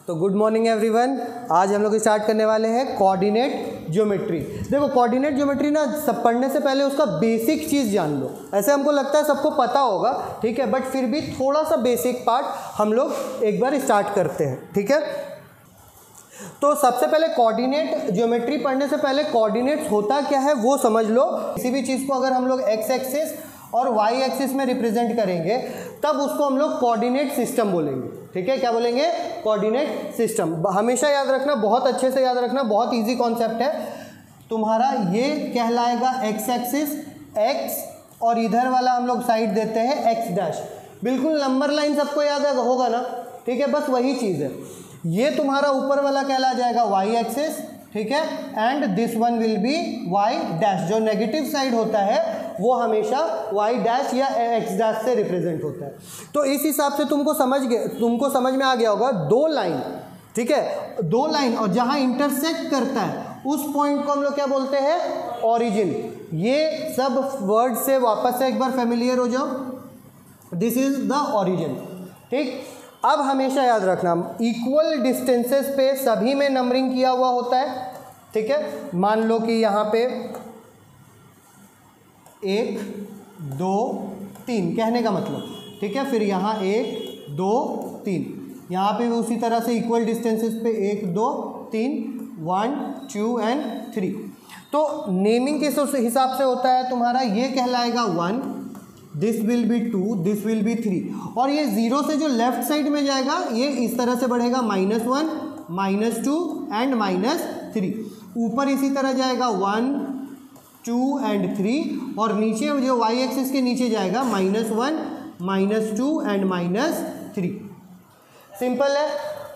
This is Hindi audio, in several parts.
तो गुड मॉर्निंग एवरीवन। आज हम लोग स्टार्ट करने वाले हैं कोऑर्डिनेट ज्योमेट्री। देखो कोऑर्डिनेट ज्योमेट्री ना सब पढ़ने से पहले उसका बेसिक चीज़ जान लो। ऐसे हमको लगता है सबको पता होगा, ठीक है, बट फिर भी थोड़ा सा बेसिक पार्ट हम लोग एक बार स्टार्ट करते हैं, ठीक है। तो सबसे पहले कोऑर्डिनेट ज्योमेट्री पढ़ने से पहले कोऑर्डिनेट्स होता क्या है वो समझ लो। किसी भी चीज़ को अगर हम लोग एक्स एक्सिस और वाई एक्सिस में रिप्रेजेंट करेंगे तब उसको हम लोग कोऑर्डिनेट सिस्टम बोलेंगे, ठीक है। क्या बोलेंगे? Coordinate system. हमेशा याद रखना, बहुत अच्छे से याद रखना, बहुत इजी कॉन्सेप्ट है तुम्हारा। ये कहलाएगा एक्स एक्सिस एक्स, और इधर वाला हम लोग साइड देते हैं एक्स डैश। बिल्कुल नंबर लाइन सबको याद होगा ना, ठीक है, बस वही चीज़ है। ये तुम्हारा ऊपर वाला कहला जाएगा वाई एक्सिस, ठीक है, and this one will be y dash. जो नेगेटिव साइड होता है वो हमेशा वाई डैश या एक्स डैश से रिप्रेजेंट होता है। तो इस हिसाब से तुमको समझ में आ गया होगा दो लाइन, ठीक है, दो लाइन और जहाँ इंटरसेक्ट करता है उस पॉइंट को हम लोग क्या बोलते हैं? ओरिजिन। ये सब वर्ड से वापस से एक बार फेमिलियर हो जाओ। दिस इज द ओरिजिन, ठीक। अब हमेशा याद रखना इक्वल डिस्टेंसेस पे सभी में नंबरिंग किया हुआ होता है, ठीक है। मान लो कि यहाँ पे 1 2 3 कहने का मतलब, ठीक है, फिर यहाँ 1 2 3, यहाँ पे भी उसी तरह से इक्वल डिस्टेंसेस पे 1 2 3 1 2 एंड 3। तो नेमिंग किस हिसाब से होता है तुम्हारा? ये कहलाएगा 1, this will B 2, this will B 3, और ये 0 से जो लेफ्ट साइड में जाएगा ये इस तरह से बढ़ेगा -1 -2 एंड -3। ऊपर इसी तरह जाएगा 1 2 एंड 3, और नीचे जो वाई एक्सिस के नीचे जाएगा -1 -2 एंड -3। सिंपल है।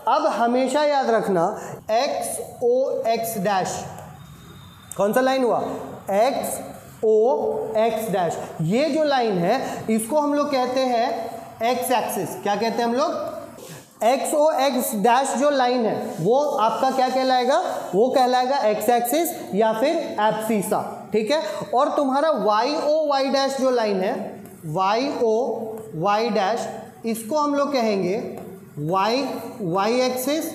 अब हमेशा याद रखना एक्स ओ एक्स डैश, कौन सा लाइन हुआ? एक्स ओ एक्स डैश। ये जो लाइन है इसको हम लोग कहते हैं एक्स एक्सिस। क्या कहते हैं हम लोग? एक्स ओ एक्स डैश जो लाइन है वो आपका क्या कहलाएगा? वो कहलाएगा एक्स एक्सिस या फिर एब्सिसा, ठीक है। और तुम्हारा वाई ओ वाई डैश जो लाइन है, वाई ओ वाई डैश, इसको हम लोग कहेंगे वाई एक्सिस,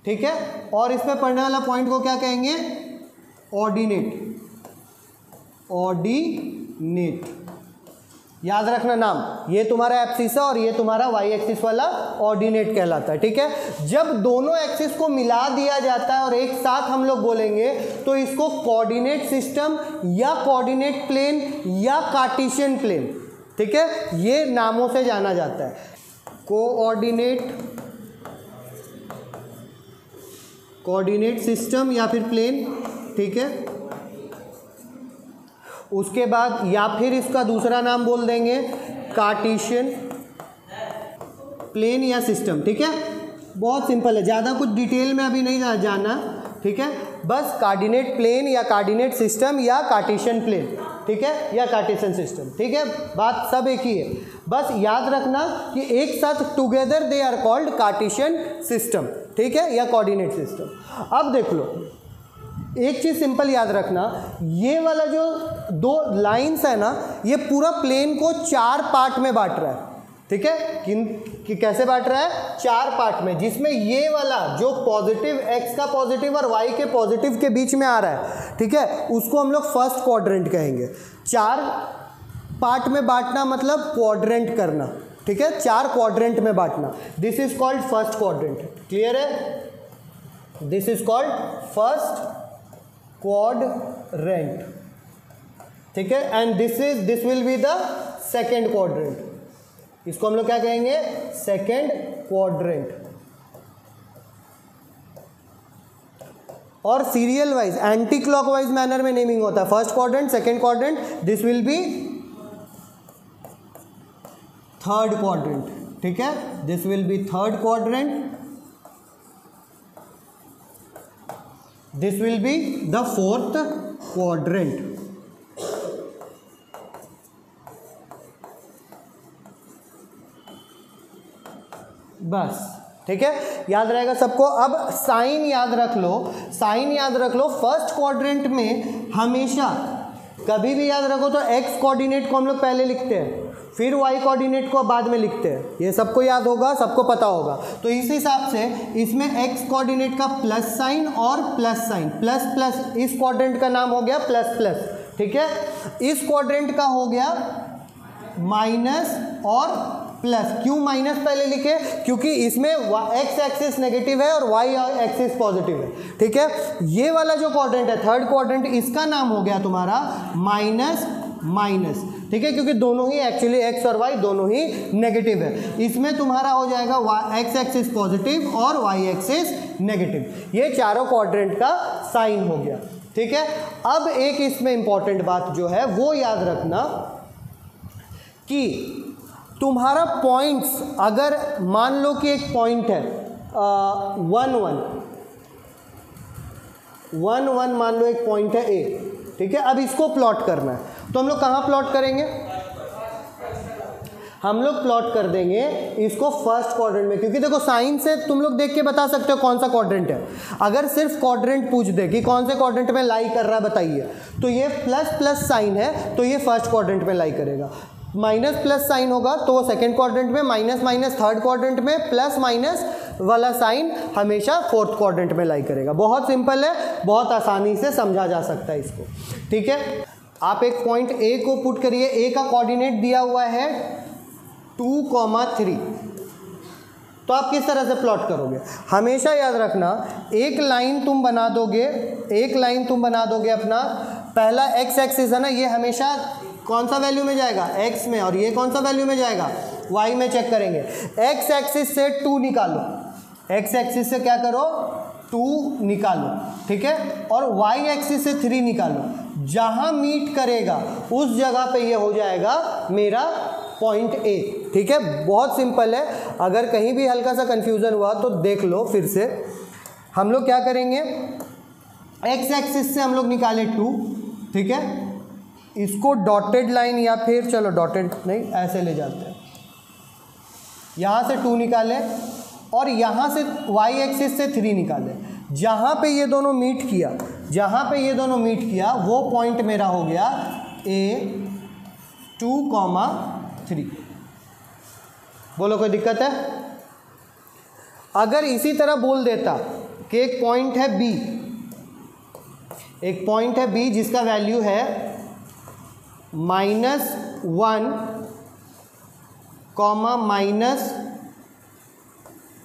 ठीक है। और इसमें पढ़ने वाला पॉइंट को क्या कहेंगे? ऑर्डिनेट। ऑर्डिनेट याद रखना नाम। ये तुम्हारा एब्सिसा और ये तुम्हारा वाई एक्सिस वाला ऑर्डिनेट कहलाता है, ठीक है। जब दोनों एक्सिस को मिला दिया जाता है और एक साथ हम लोग बोलेंगे तो इसको कोऑर्डिनेट सिस्टम या कोऑर्डिनेट प्लेन या कार्टेशियन प्लेन, ठीक है, ये नामों से जाना जाता है। कोऑर्डिनेट सिस्टम या फिर प्लेन, ठीक है। उसके बाद या फिर इसका दूसरा नाम बोल देंगे कार्टेशियन प्लेन या सिस्टम, ठीक है। बहुत सिंपल है, ज़्यादा कुछ डिटेल में अभी नहीं जाना, ठीक है। बस कोऑर्डिनेट प्लेन या कोऑर्डिनेट सिस्टम या कार्टेशियन प्लेन, ठीक है, या कार्टेशियन सिस्टम, ठीक है। बात सब एक ही है, बस याद रखना कि एक साथ together they are called Cartesian system, ठीक है, या कोऑर्डिनेट सिस्टम। अब देख लो एक चीज़ सिंपल याद रखना, ये वाला जो दो लाइंस है ना ये पूरा प्लेन को 4 पार्ट में बांट रहा है, ठीक है। कैसे बांट रहा है? 4 पार्ट में, जिसमें ये वाला जो पॉजिटिव एक्स का पॉजिटिव और वाई के पॉजिटिव के बीच में आ रहा है, ठीक है, उसको हम लोग फर्स्ट क्वाड्रेंट कहेंगे। 4 पार्ट में बांटना मतलब क्वाड्रेंट करना, ठीक है, 4 क्वाड्रेंट में बांटना। This is called first quadrant. Clear है? This is called first quadrant, ठीक है, and this will be the second quadrant. इसको हम लोग क्या कहेंगे? Second quadrant. और serial wise anti clockwise manner में नेमिंग होता है। First quadrant, second quadrant, this will be third quadrant, ठीक है, this will be third quadrant, this will be the fourth quadrant. बस, ठीक है, याद रहेगा सबको। अब साइन याद रख लो, साइन याद रख लो। फर्स्ट क्वाड्रेंट में हमेशा कभी भी याद रखो तो एक्स कोऑर्डिनेट को हम लोग पहले लिखते हैं, फिर वाई कोऑर्डिनेट को बाद में लिखते हैं, ये सबको याद होगा, सबको पता होगा। तो इस हिसाब से इसमें एक्स कोऑर्डिनेट का प्लस साइन और प्लस साइन, प्लस प्लस, इस क्वाड्रेंट का नाम हो गया प्लस प्लस, ठीक है। इस क्वाड्रेंट का हो गया माइनस और प्लस। क्यों माइनस पहले लिखे? क्योंकि इसमें एक्स एक्सिस नेगेटिव है और वाई एक्सिस पॉजिटिव है, ठीक है। ये वाला जो क्वाड्रेंट है थर्ड क्वाड्रेंट, इसका नाम हो गया तुम्हारा माइनस माइनस, ठीक है, क्योंकि दोनों ही एक्चुअली एक्स और वाई दोनों ही नेगेटिव है। इसमें तुम्हारा हो जाएगा एक्स एक्सिस पॉजिटिव और वाई एक्सिस नेगेटिव। ये चारों क्वाड्रेंट का साइन हो गया, ठीक है। अब एक इसमें इंपॉर्टेंट बात जो है वो याद रखना कि तुम्हारा पॉइंट्स, अगर मान लो कि एक पॉइंट है 1 1 मान लो एक पॉइंट है ए, ठीक है। अब इसको प्लॉट करना है तो हम लोग कहाँ प्लॉट करेंगे? हम लोग प्लॉट कर देंगे इसको फर्स्ट क्वाड्रेंट में, क्योंकि देखो साइन से तुम लोग देख के बता सकते हो कौन सा क्वाड्रेंट है। अगर सिर्फ क्वाड्रेंट पूछ दे कि कौन से क्वाड्रेंट में लाई कर रहा है बताइए, तो ये प्लस प्लस साइन है तो ये फर्स्ट क्वाड्रेंट में लाई करेगा, माइनस प्लस साइन होगा तो वो सेकेंड क्वाड्रेंट में, माइनस माइनस थर्ड क्वाड्रेंट में, प्लस माइनस वाला साइन हमेशा फोर्थ क्वाड्रेंट में लाई करेगा। बहुत सिंपल है, बहुत आसानी से समझा जा सकता है इसको, ठीक है। आप एक पॉइंट ए को पुट करिए, ए का कोऑर्डिनेट दिया हुआ है 2,3, तो आप किस तरह से प्लॉट करोगे? हमेशा याद रखना एक लाइन तुम बना दोगे, अपना पहला एक्स एक्सिस है ना, ये हमेशा कौन सा वैल्यू में जाएगा? एक्स में, और ये कौन सा वैल्यू में जाएगा? वाई में। चेक करेंगे, एक्स एक्सिस से 2 निकालो, एक्स एक्सिस से क्या करो? 2 निकालो, ठीक है, और वाई एक्सिस से 3 निकालो। जहां मीट करेगा उस जगह पे ये हो जाएगा मेरा पॉइंट ए, ठीक है। बहुत सिंपल है, अगर कहीं भी हल्का सा कंफ्यूजन हुआ तो देख लो फिर से। हम लोग क्या करेंगे, एक्स एक्सिस से हम लोग निकाले 2, ठीक है, इसको डॉटेड लाइन या फिर चलो डॉटेड नहीं ऐसे ले जाते हैं, यहाँ से 2 निकाले और यहाँ से वाई एक्सिस से 3 निकाले। जहाँ पे ये दोनों मीट किया, वो पॉइंट मेरा हो गया A2,3। बोलो कोई दिक्कत है? अगर इसी तरह बोल देता कि एक पॉइंट है B जिसका वैल्यू है -1,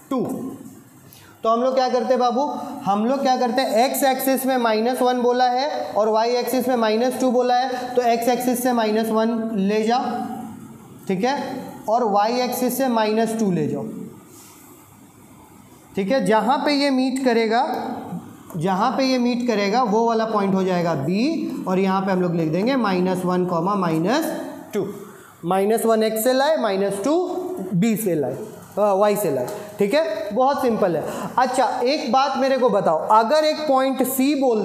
-2, तो हम लोग क्या करते बाबू? हम लोग क्या करते हैं, एक्स एक्सिस में -1 बोला है और वाई एक्सिस में -2 बोला है, तो एक्स एक्सिस से -1 ले जाओ, ठीक है, और वाई एक्सिस से -2 ले जाओ, ठीक है। जहाँ पे ये मीट करेगा वो वाला पॉइंट हो जाएगा बी, और यहाँ पे हम लोग लिख देंगे -1, -2, -1 एक्स से लाए, -2 बी से लाए, वाई से लाए, ठीक है। बहुत सिंपल है। अच्छा एक बात मेरे को बताओ, अगर एक पॉइंट सी बोल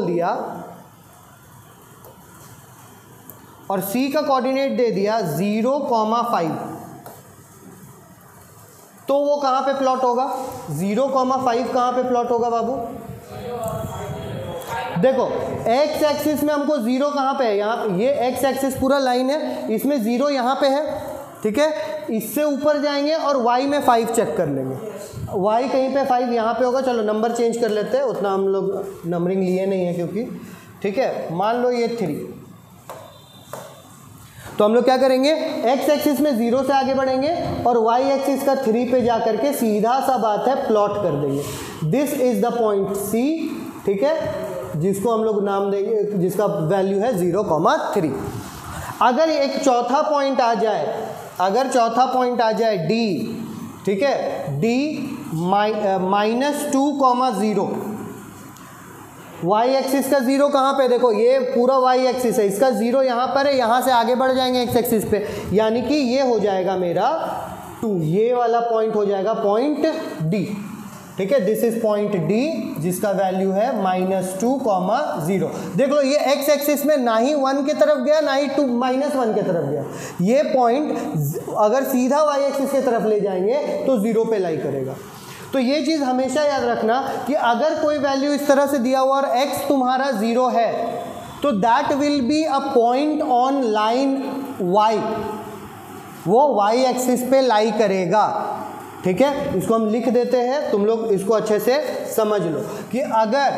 दिया और सी का कोऑर्डिनेट दे दिया 0,5, तो वो कहाँ पे प्लॉट होगा? 0,5 कहाँ पे प्लॉट होगा बाबू? देखो एक्स एक्सिस में हमको 0 कहाँ पे है? यहाँ, ये एक्स एक्सिस पूरा लाइन है, इसमें 0 यहाँ पे है, ठीक है। इससे ऊपर जाएंगे और y में 5 चेक कर लेंगे, y कहीं पे 5 यहाँ पे होगा। चलो नंबर चेंज कर लेते हैं, उतना हम लोग नंबरिंग लिए नहीं है क्योंकि, ठीक है। मान लो ये 3, तो हम लोग क्या करेंगे, एक्स एक्सिस में 0 से आगे बढ़ेंगे और y एक्सिस का 3 पे जा करके सीधा सा बात है प्लॉट कर देंगे। This is the point C, ठीक है, जिसको हम लोग नाम देंगे, जिसका वैल्यू है 0,3। अगर एक चौथा पॉइंट आ जाए D, ठीक है, D -2,0, वाई एक्सिस का 0 कहाँ पे? देखो ये पूरा वाई एक्सिस है, इसका 0 यहाँ पर है, यहाँ से आगे बढ़ जाएंगे एक्स एक्सिस पे, यानी कि ये हो जाएगा मेरा 2, ये वाला पॉइंट हो जाएगा पॉइंट D, ठीक है। दिस इज पॉइंट D जिसका वैल्यू है -2,0। देख लो ये एक्स एक्सिस में ना ही 1 की तरफ गया ना ही -1 की तरफ गया। ये पॉइंट अगर सीधा वाई एक्सिस की तरफ ले जाएंगे तो 0 पे लाई करेगा। तो ये चीज़ हमेशा याद रखना कि अगर कोई वैल्यू इस तरह से दिया हुआ और x तुम्हारा 0 है तो that will be a point on line y, वो y एक्सिस पे लाई करेगा। ठीक है, इसको हम लिख देते हैं, तुम लोग इसको अच्छे से समझ लो कि अगर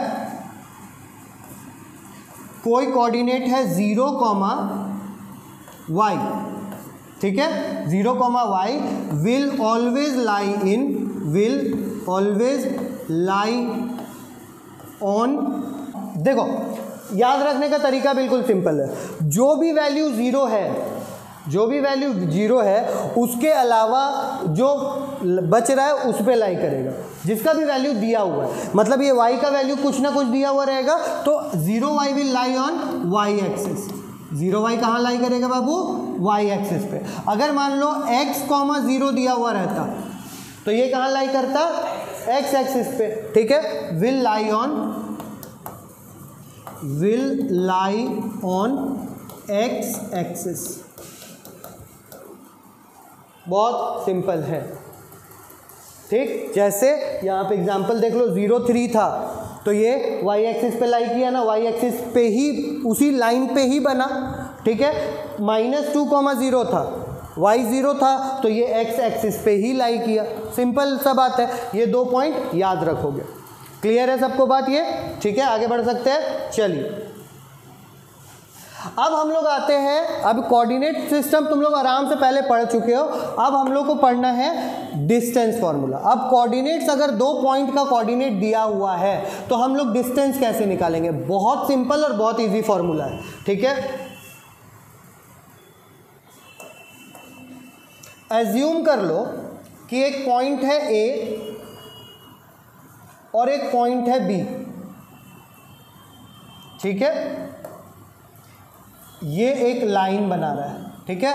कोई कोऑर्डिनेट है 0, y, ठीक है, 0, y will always lie on. देखो याद रखने का तरीका बिल्कुल सिंपल है, जो भी वैल्यू 0 है उसके अलावा जो बच रहा है उस पे लाई करेगा, जिसका भी वैल्यू दिया हुआ है। मतलब ये y का वैल्यू कुछ ना कुछ दिया हुआ रहेगा तो 0y will lie on y axis. 0y कहाँ लाई करेगा बाबू? y एक्सिस पे। अगर मान लो x, 0 दिया हुआ रहता तो ये कहाँ लाई करता? x एक्सिस पे। ठीक है, will lie on x axis. बहुत सिंपल है। ठीक, जैसे यहाँ पे एग्जांपल देख लो, 0, 3 था तो ये y एक्सिस पे लाई किया ना, y एक्सिस पे ही उसी लाइन पे ही बना। ठीक है, -2, 0 था, y 0 था तो ये x एक्सिस पे ही लाई किया। सिंपल सा बात है, ये 2 पॉइंट याद रखोगे। क्लियर है सबको बात ये? ठीक है, आगे बढ़ सकते हैं। चलिए अब हम लोग आते हैं, अब कोऑर्डिनेट सिस्टम तुम लोग आराम से पहले पढ़ चुके हो, अब हम लोग को पढ़ना है डिस्टेंस फॉर्मूला। अब कोऑर्डिनेट्स, अगर 2 पॉइंट का कोऑर्डिनेट दिया हुआ है तो हम लोग डिस्टेंस कैसे निकालेंगे? बहुत सिंपल और बहुत इजी फॉर्मूला है। ठीक है, एज्यूम कर लो कि एक पॉइंट है A और एक पॉइंट है B। ठीक है, ये एक लाइन बना रहा है। ठीक है,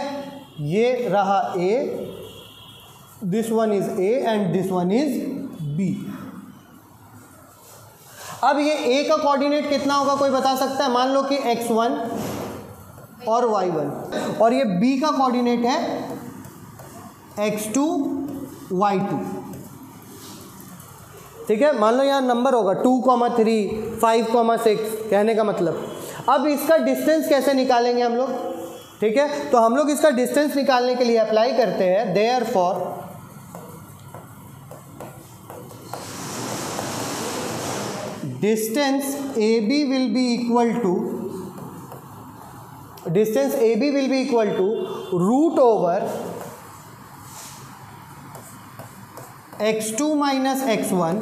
ये रहा A, this one is A and this one is B। अब ये A का कोऑर्डिनेट कितना होगा कोई बता सकता है? मान लो कि x1 और y1, और ये B का कोऑर्डिनेट है x2 y2। ठीक है, मान लो यहाँ नंबर होगा 2, 3, 5, 6, कहने का मतलब। अब इसका डिस्टेंस कैसे निकालेंगे हम लोग? ठीक है, तो हम लोग इसका डिस्टेंस निकालने के लिए अप्लाई करते हैं therefore distance AB will be equal to root over x2 minus x1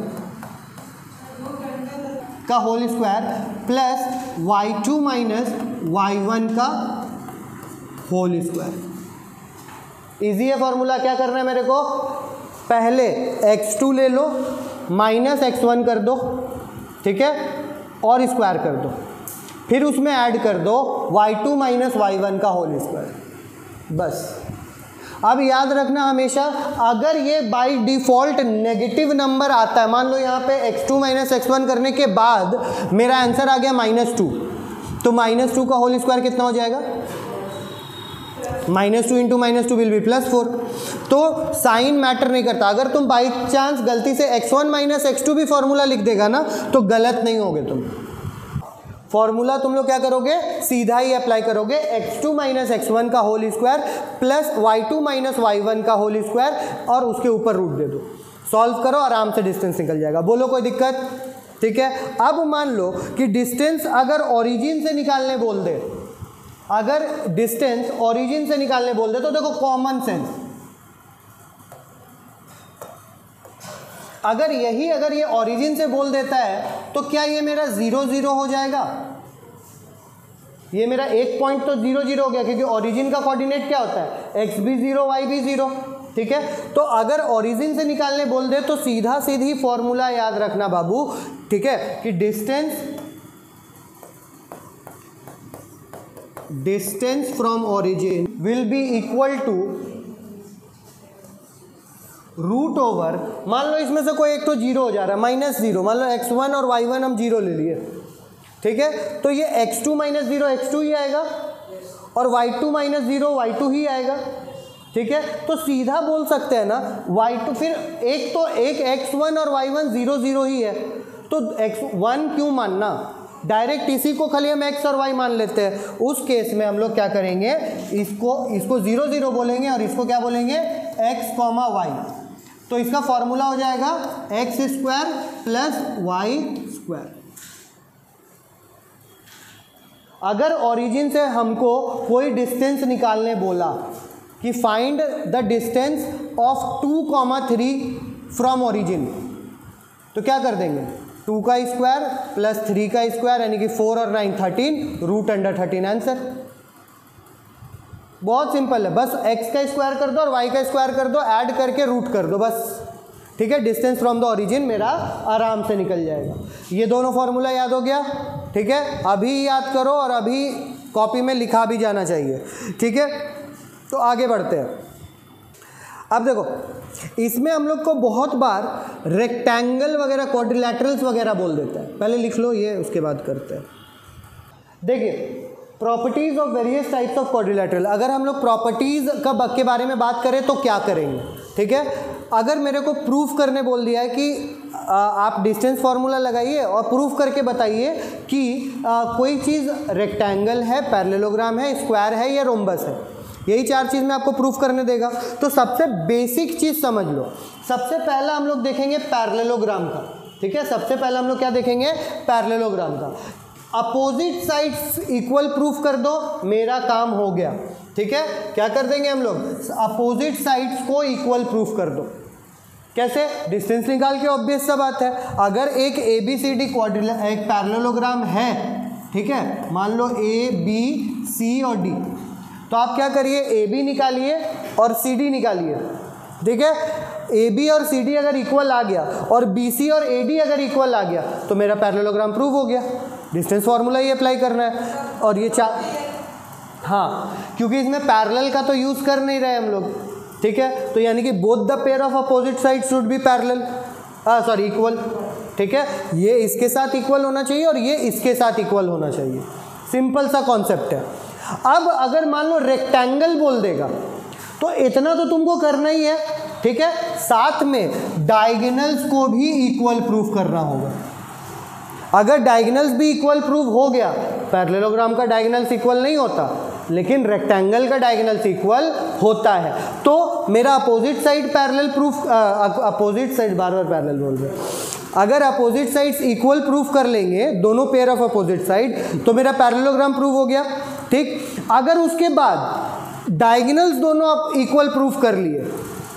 का whole square plus y2 minus y1 का होल स्क्वायर। इजी है फॉर्मूला। क्या करना है मेरे को? पहले x2 ले लो, माइनस x1 कर दो, ठीक है, और स्क्वायर कर दो, फिर उसमें ऐड कर दो y2 माइनस y1 का होल स्क्वायर। बस। अब याद रखना हमेशा, अगर ये बाय डिफ़ॉल्ट नेगेटिव नंबर आता है, मान लो यहाँ पे x2 माइनस x1 करने के बाद मेरा आंसर आ गया -2, तो -2 का होल स्क्वायर कितना हो जाएगा? -2 इंटू -2 विल बी +4। तो साइन मैटर नहीं करता। अगर तुम बाई चांस गलती से x1 माइनस x2 भी फॉर्मूला लिख देगा ना तो गलत नहीं होगे तुम। फॉर्मूला तुम लोग क्या करोगे? सीधा ही अप्लाई करोगे, x2 माइनस x1 का whole square plus y2 minus y1 का होल स्क्वायर और उसके ऊपर रूट दे दो। सॉल्व करो, आराम से डिस्टेंस निकल जाएगा। बोलो कोई दिक्कत? ठीक है, अब मान लो कि डिस्टेंस अगर ओरिजिन से निकालने बोल दे, अगर डिस्टेंस ओरिजिन से निकालने बोल दे तो देखो कॉमन सेंस, अगर ये ओरिजिन से बोल देता है तो क्या ये मेरा 0, 0 हो जाएगा? ये मेरा एक पॉइंट तो 0, 0 हो गया, क्योंकि ओरिजिन का कोऑर्डिनेट क्या होता है? x भी 0 y भी 0। ठीक है, तो अगर ओरिजिन से निकालने बोल दे तो सीधा सीधी फॉर्मूला याद रखना बाबू। ठीक है, कि distance from origin will be equal to root over, मान लो इसमें से कोई एक तो 0 हो जा रहा है, -0, मान लो x1 और y1 हम 0 ले लिए। ठीक है, तो ये x2 माइनस 0 x2 ही आएगा और y2 माइनस 0 y2 ही आएगा। ठीक है, तो सीधा बोल सकते हैं ना y2, फिर एक x1 और y1 0 0 ही है, तो x1 क्यों मानना, डायरेक्ट इसी को खाली हम x और y मान लेते हैं। उस केस में हम लोग क्या करेंगे, इसको 0 0 बोलेंगे और इसको क्या बोलेंगे, x, y। तो इसका फॉर्मूला हो जाएगा x square plus y square. अगर ओरिजिन से हमको कोई डिस्टेंस निकालने बोला कि find the distance of 2, 3 from origin, तो क्या कर देंगे, 2 का स्क्वायर प्लस 3 का स्क्वायर यानी कि 4 और 9 13, रूट अंडर 13 आंसर। बहुत सिंपल है, बस x का स्क्वायर कर दो और y का स्क्वायर कर दो, ऐड करके रूट कर दो बस, ठीक है। डिस्टेंस फ्रॉम द ओरिजिन मेरा आराम से निकल जाएगा। ये दोनों फॉर्मूला याद हो गया, ठीक है। अभी याद करो और अभी कॉपी में लिखा भी जाना चाहिए, ठीक है। तो आगे बढ़ते हैं। अब देखो, इसमें हम लोग को बहुत बार रेक्टेंगल वगैरह, क्वाड्रिलैटरल्स वगैरह बोल देते हैं। पहले लिख लो ये, उसके बाद करते हैं। देखिए, properties of various types of quadrilateral. अगर हम लोग प्रॉपर्टीज के बारे में बात करें तो क्या करेंगे, ठीक है। अगर मेरे को प्रूफ करने बोल दिया है कि आप डिस्टेंस फार्मूला लगाइए और प्रूफ करके बताइए कि कोई चीज़ रेक्टेंगल है, पैरेललोग्राम है, स्क्वायर है या रोम्बस है, यही 4 चीज़ में आपको प्रूफ करने देगा। तो सबसे बेसिक चीज़ समझ लो, सबसे पहला हम लोग देखेंगे पैरेललोग्राम का, ठीक है। सबसे पहला हम लोग क्या देखेंगे, पैरेललोग्राम का। अपोजिट साइड्स इक्वल प्रूफ कर दो, मेरा काम हो गया, ठीक है। क्या कर देंगे हम लोग, अपोजिट साइड्स को इक्वल प्रूफ कर दो। कैसे, डिस्टेंस निकाल के, ऑब्वियस सा बात है। अगर एक ABCD एक पैरेललोग्राम है, ठीक है, मान लो ABC और D, तो आप क्या करिए, AB निकालिए और CD निकालिए, ठीक है। AB और CD अगर इक्वल आ गया और BC और AD अगर इक्वल आ गया तो मेरा पैरेललोग्राम प्रूव हो गया। डिस्टेंस फार्मूला ही अप्लाई करना है। और ये हाँ, क्योंकि इसमें पैरेलल का तो यूज़ कर नहीं रहे हम लोग, ठीक है। तो यानी कि both the pair of opposite side should be parallel, sorry equal, ठीक है। ये इसके साथ इक्वल होना चाहिए और ये इसके साथ इक्वल होना चाहिए। सिंपल सा कॉन्सेप्ट है। अब अगर मान लो रेक्टेंगल बोल देगा तो इतना तो तुमको करना ही है, ठीक है। साथ में डायगोनल्स को भी इक्वल प्रूफ करना होगा। अगर डायगोनल्स भी इक्वल प्रूफ हो गया, पैरेललोग्राम का डायगोनल्स इक्वल नहीं होता लेकिन रेक्टेंगल का डायगोनल्स इक्वल होता है, तो मेरा opposite side parallel proof, opposite side बार बार पैरेलल बोल रहे हैं, अगर अपोजिट साइड्स इक्वल प्रूफ कर लेंगे, दोनों पेयर ऑफ अपोजिट साइड, तो मेरा पैरेललोग्राम प्रूफ हो गया, ठीक। अगर उसके बाद डायगोनल्स दोनों आप इक्वल प्रूफ कर लिए,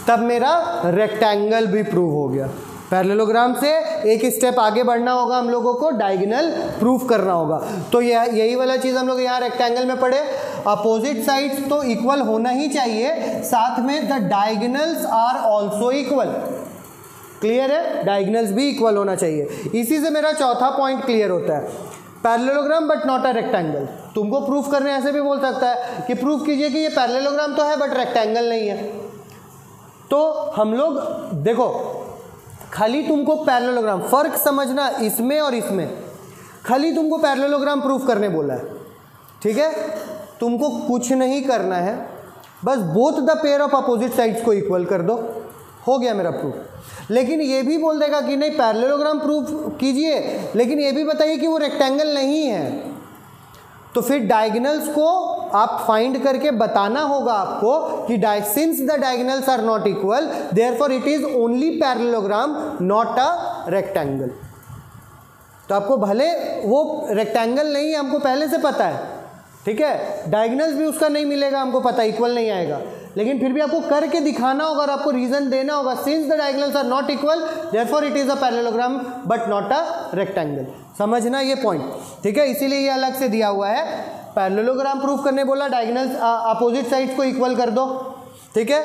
तब मेरा रेक्टेंगल भी प्रूव हो गया। पैरेललोग्राम से एक स्टेप आगे बढ़ना होगा, हम लोगों को डायगोनल प्रूफ करना होगा। तो यही वाला चीज़ हम लोग यहाँ रेक्टेंगल में पढ़े, अपोजिट साइड्स तो इक्वल होना ही चाहिए, साथ में the diagonals are also equal. Clear है, डायगोनल्स भी इक्वल होना चाहिए। इसी से मेरा चौथा पॉइंट क्लियर होता है, parallelogram but not a rectangle. तुमको प्रूफ करने ऐसे भी बोल सकता है कि प्रूफ कीजिए कि ये पैरेललोग्राम तो है बट रेक्टेंगल नहीं है। तो हम लोग देखो, खाली तुमको पैरेललोग्राम, फर्क समझना इसमें और इसमें, खाली तुमको पैरेललोग्राम प्रूफ करने बोला है, ठीक है। तुमको कुछ नहीं करना है, बस both the pair of opposite sides को इक्वल कर दो, हो गया मेरा प्रूफ। लेकिन ये भी बोल देगा कि नहीं पैरेललोग्राम प्रूफ कीजिए, लेकिन ये भी बताइए कि वो रेक्टेंगल नहीं है, तो फिर डायगोनल्स को आप फाइंड करके बताना होगा आपको कि since the diagonals are not equal therefore it is only parallelogram not a rectangle. तो आपको भले वो रेक्टेंगल नहीं है, हमको पहले से पता है, ठीक है, डायगोनल्स भी उसका नहीं मिलेगा, हमको पता इक्वल नहीं आएगा, लेकिन फिर भी आपको करके दिखाना होगा और आपको रीजन देना होगा, since the diagonals are not equal therefore it is a parallelogram but not a rectangle. समझना ये पॉइंट, ठीक है। इसीलिए ये अलग से दिया हुआ है, पैरेललोग्राम प्रूफ करने बोला, डायगोनल्स अपोजिट साइड्स को इक्वल कर दो, ठीक है।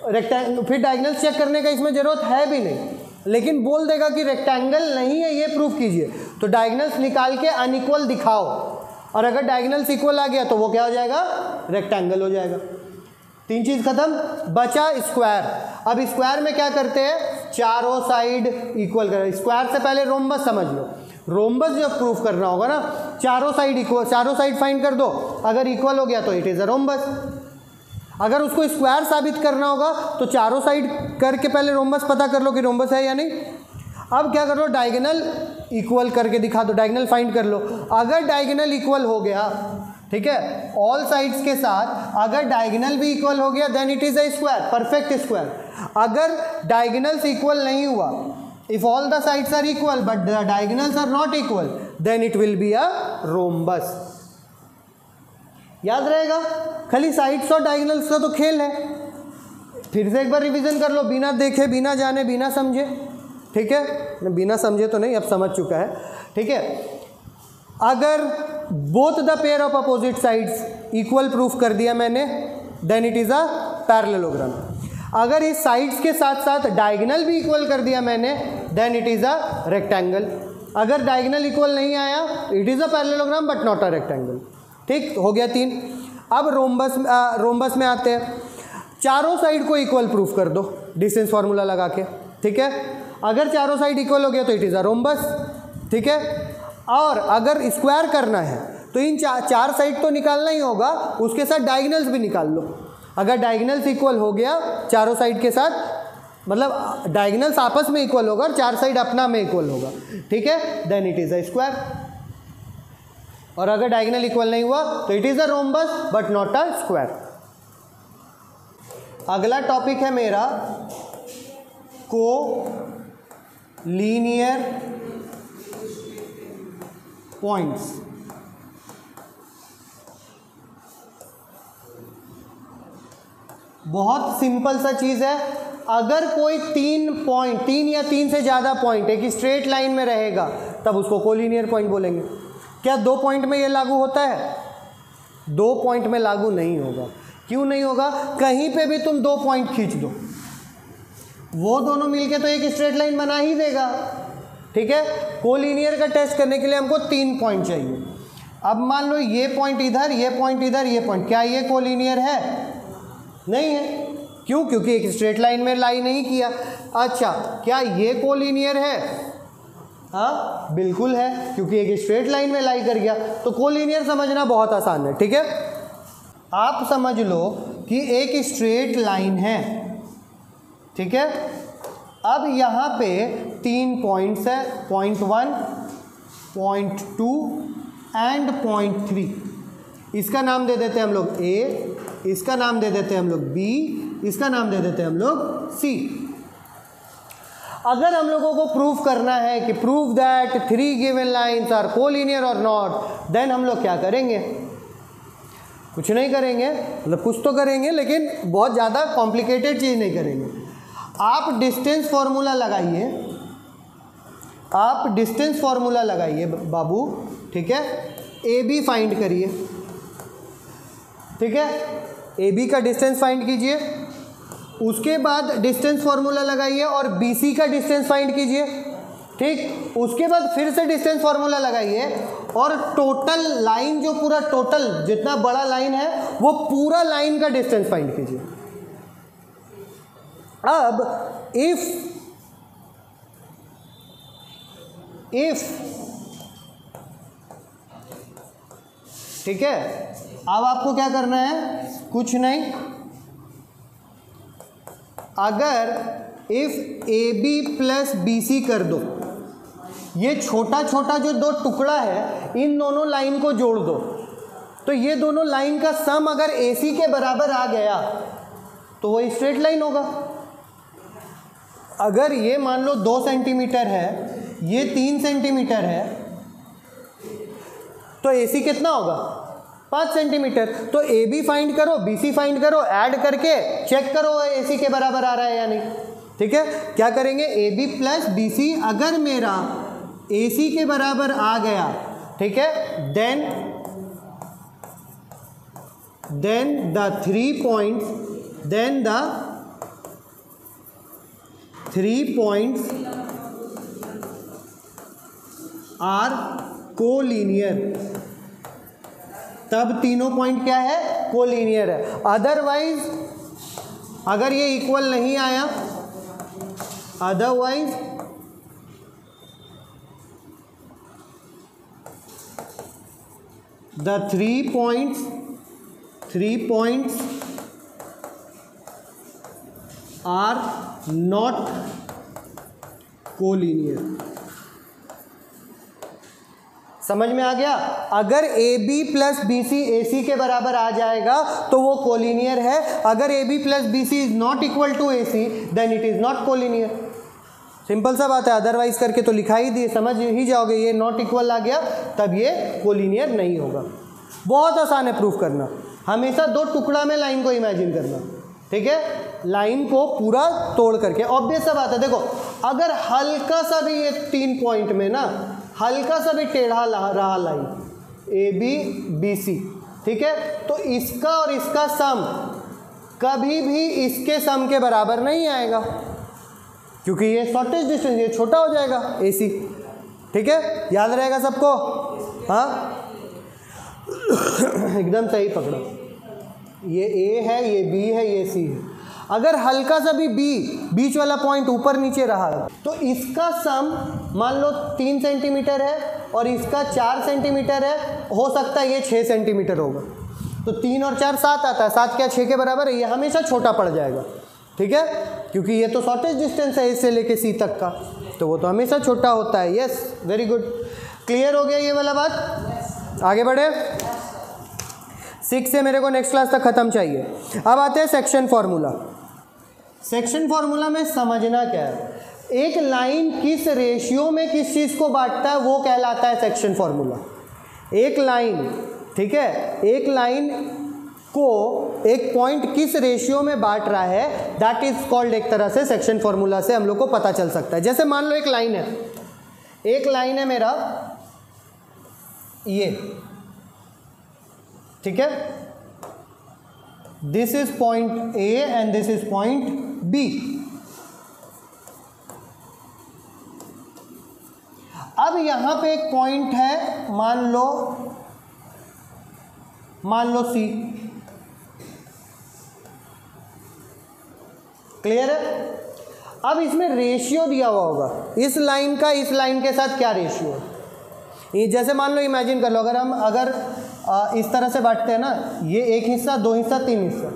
रेक्टेंगल, फिर डायगोनल्स चेक करने का इसमें जरूरत है भी नहीं, लेकिन बोल देगा कि रेक्टेंगल नहीं है, ये प्रूफ कीजिए, तो डायगोनल्स निकाल के अनइक्वल दिखाओ, और अगर डायगोनल्स इक्वल आ गया तो वो क्या हो जाएगा, रेक्टेंगल हो जाएगा। 3 चीज़ खत्म, बचा स्क्वायर। अब स्क्वायर में क्या करते हैं, चारों साइड इक्वल कर, स्क्वायर से पहले रोम्बस समझ लो, रोम्बस जब प्रूफ करना होगा ना, चारों साइड इक्वल, चारों साइड फाइंड कर दो, अगर इक्वल हो गया तो इट इज़ अ रोम्बस। अगर उसको स्क्वायर साबित करना होगा तो चारों साइड करके पहले रोम्बस पता कर लो कि रोम्बस है या नहीं। अब क्या कर लो, डायगोनल इक्वल करके दिखा दो, डायगोनल फाइंड कर लो। अगर डायगोनल इक्वल हो गया, ठीक है, ऑल साइड्स के साथ अगर डायगोनल भी इक्वल हो गया then it is a square, perfect square. अगर डायगोनल्स इक्वल नहीं हुआ, if all the sides are equal but the diagonals are not equal, then it will be a rhombus. याद रहेगा, खाली साइड्स और डायगोनल्स का तो खेल है। फिर से एक बार रिवीजन कर लो, बिना देखे, बिना जाने, बिना समझे, ठीक है, बिना समझे तो नहीं, अब समझ चुका है, ठीक है। अगर both the pair of opposite sides equal proof कर दिया मैंने, then it is a parallelogram. अगर इस साइड्स के साथ साथ डायगोनल भी इक्वल कर दिया मैंने, then it is a rectangle. अगर डायगोनल इक्वल नहीं आया, it is a parallelogram but not a rectangle. ठीक, हो गया 3। अब रोम्बस में आते हैं। चारों साइड को इक्वल प्रूफ कर दो डिस्टेंस फार्मूला लगा के, ठीक है। अगर चारों साइड इक्वल हो गया तो इट इज अ रोम्बस, ठीक है। और अगर स्क्वायर करना है तो इन चार साइड तो निकालना ही होगा, उसके साथ डायगोनल्स भी निकाल लो। अगर डायगोनल्स इक्वल हो गया चारों साइड के साथ, मतलब डायगोनल्स आपस में इक्वल होगा और चार साइड अपना में इक्वल होगा, ठीक है, then it is a square. और अगर डायगोनल इक्वल नहीं हुआ तो it is a rhombus but not a square. अगला टॉपिक है मेरा को लीनियर पॉइंट्स। बहुत सिंपल सा चीज है। अगर कोई 3 या 3 से ज़्यादा पॉइंट एक स्ट्रेट लाइन में रहेगा तब उसको कोलिनियर पॉइंट बोलेंगे। क्या 2 पॉइंट में ये लागू होता है? 2 पॉइंट में लागू नहीं होगा। क्यों नहीं होगा? कहीं पे भी तुम 2 पॉइंट खींच दो, वो दोनों मिलके तो एक स्ट्रेट लाइन बना ही देगा, ठीक है। कोलिनियर का टेस्ट करने के लिए हमको 3 पॉइंट चाहिए। अब मान लो ये पॉइंट इधर, ये पॉइंट इधर, ये पॉइंट, क्या ये कोलिनियर है? नहीं है। क्यों? क्योंकि एक स्ट्रेट लाइन में लाई नहीं किया। अच्छा, क्या ये कोलिनियर है? हाँ बिल्कुल है, क्योंकि एक स्ट्रेट लाइन में लाई कर गया। तो कोलिनियर समझना बहुत आसान है, ठीक है। आप समझ लो कि एक स्ट्रेट लाइन है, ठीक है। अब यहाँ पे 3 पॉइंट्स है, पॉइंट 1, पॉइंट 2 एंड पॉइंट 3। इसका नाम दे देते हैं हम लोग ए, इसका नाम दे देते हैं हम लोग बी, इसका नाम दे देते हैं हम लोग सी। अगर हम लोगों को प्रूफ करना है कि prove that 3 given lines are collinear और नॉट, देन हम लोग क्या करेंगे? कुछ नहीं करेंगे, मतलब कुछ तो करेंगे लेकिन बहुत ज़्यादा कॉम्प्लिकेटेड चीज़ नहीं करेंगे। आप डिस्टेंस फॉर्मूला लगाइए, आप डिस्टेंस फॉर्मूला लगाइए बाबू, ठीक है। ए बी फाइंड करिए, ठीक है। ए बी का डिस्टेंस फाइंड कीजिए, उसके बाद डिस्टेंस फॉर्मूला लगाइए और बी सी का डिस्टेंस फाइंड कीजिए, ठीक। उसके बाद फिर से डिस्टेंस फॉर्मूला लगाइए और टोटल लाइन, जो पूरा टोटल जितना बड़ा लाइन है वो पूरा लाइन का डिस्टेंस फाइंड कीजिए। अब इफ ठीक है, अब आपको क्या करना है? कुछ नहीं। अगर if A B plus B C कर दो, ये छोटा छोटा जो 2 टुकड़ा है इन दोनों लाइन को जोड़ दो, तो ये दोनों लाइन का सम अगर ए सी के बराबर आ गया तो वो स्ट्रेट लाइन होगा। अगर ये मान लो 2 सेंटीमीटर है, ये 3 सेंटीमीटर है, तो ए सी कितना होगा? 5 सेंटीमीटर। तो ए बी फाइंड करो, बी सी फाइंड करो, ऐड करके चेक करो ए सी के बराबर आ रहा है या नहीं, ठीक है। क्या करेंगे? A B plus B C अगर मेरा ए सी के बराबर आ गया, ठीक है, then the 3 points are collinear. तब तीनों पॉइंट क्या है? कोलिनियर है। अदरवाइज अगर ये इक्वल नहीं आया, otherwise the 3 points are not collinear. समझ में आ गया? अगर A B plus B C A C के बराबर आ जाएगा तो वो कोलिनियर है। अगर A B plus B C is not equal to A C then it is not collinear. Simple सा बात है, अदरवाइज करके तो लिखा ही दिए, समझ ही जाओगे। ये नॉट इक्वल आ गया तब ये कोलिनियर नहीं होगा। बहुत आसान है प्रूफ करना। हमेशा दो टुकड़ा में लाइन को इमेजिन करना, ठीक है, लाइन को पूरा तोड़ करके। ऑब्वियस सा बात है, देखो अगर हल्का सा भी ये 3 पॉइंट में ना हल्का सा भी टेढ़ा रहा line A B B C, ठीक है, तो इसका और इसका सम कभी भी इसके सम के बराबर नहीं आएगा, क्योंकि ये शॉर्टेज डिस्टेंस, ये छोटा हो जाएगा ए सी, ठीक है, याद रहेगा सबको? हाँ एकदम सही पकड़ो। ये ए है, ये बी है, ये सी है। अगर हल्का सा भी बी बीच वाला पॉइंट ऊपर नीचे रहा तो इसका सम मान लो 3 सेंटीमीटर है और इसका 4 सेंटीमीटर है, हो सकता है ये 6 सेंटीमीटर होगा, तो 3 और 4 7 आता है, 7 क्या 6 के बराबर है, ये हमेशा छोटा पड़ जाएगा, ठीक है, क्योंकि ये तो शॉर्टेज डिस्टेंस है इससे लेके सी तक का, तो वो तो हमेशा छोटा होता है। यस, वेरी गुड, क्लियर हो गया ये वाला बात। आगे बढ़े। 6 से मेरे को नेक्स्ट क्लास तक खत्म चाहिए। अब आते हैं सेक्शन फॉर्मूला। सेक्शन फॉर्मूला में समझना क्या है, एक लाइन किस रेशियो में किस चीज़ को बांटता है वो कहलाता है सेक्शन फॉर्मूला। एक लाइन, ठीक है, एक लाइन को एक पॉइंट किस रेशियो में बांट रहा है, दैट इज कॉल्ड, एक तरह से सेक्शन फॉर्मूला से हम लोग को पता चल सकता है। जैसे मान लो एक लाइन है मेरा ये, ठीक है, this is point A and this is point B. अब यहां पे एक पॉइंट है, मान लो सी, क्लियर है? अब इसमें रेशियो दिया हुआ होगा, इस लाइन का इस लाइन के साथ क्या रेशियो है। ये जैसे मान लो इमेजिन कर लो, अगर इस तरह से बांटते हैं ना, ये 1 हिस्सा 2 हिस्सा 3 हिस्सा,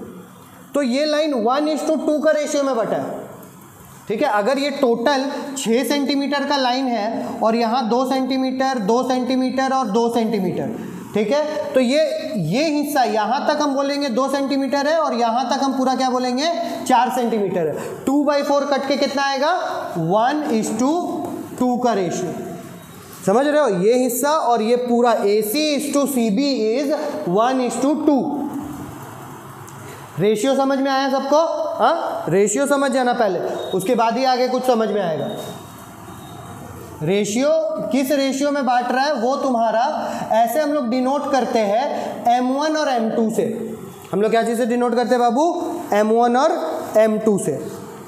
तो ये लाइन 1:2 का रेशियो में बटा है, ठीक है। अगर ये टोटल 6 सेंटीमीटर का लाइन है और यहाँ 2 सेंटीमीटर 2 सेंटीमीटर और 2 सेंटीमीटर, ठीक है, तो ये हिस्सा यहाँ तक हम बोलेंगे 2 सेंटीमीटर है और यहाँ तक हम पूरा क्या बोलेंगे 4 सेंटीमीटर है। 2/4 कट के कितना आएगा 1:2 का रेशियो, समझ रहे हो? ये हिस्सा और ये पूरा AC/CB इज 1:2। रेशियो समझ में आया सबको? हाँ, रेशियो समझ जाना पहले, उसके बाद ही आगे कुछ समझ में आएगा। रेशियो किस रेशियो में बांट रहा है वो तुम्हारा, ऐसे हम लोग डिनोट करते हैं M1 और M2 से। हम लोग क्या चीज़ से डिनोट करते हैं बाबू? M1 और M2 से।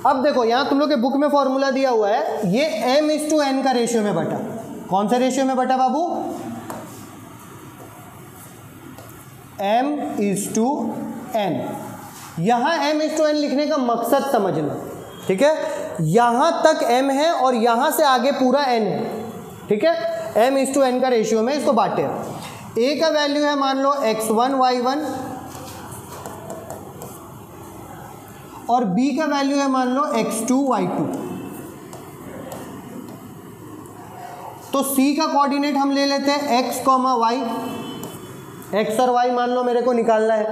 अब देखो यहाँ तुम लोग के बुक में फॉर्मूला दिया हुआ है, ये M/N का रेशियो में बटा। कौन से रेशियो में बटा बाबू? M/N। यहाँ M/N लिखने का मकसद समझना, ठीक है, यहाँ तक M है और यहाँ से आगे पूरा N है, ठीक है, M/N का रेशियो में इसको बांटे। A का वैल्यू है मान लो x1 y1 और B का वैल्यू है मान लो x2 y2। तो C का कोऑर्डिनेट हम ले लेते हैं x, y, x और y मान लो मेरे को निकालना है।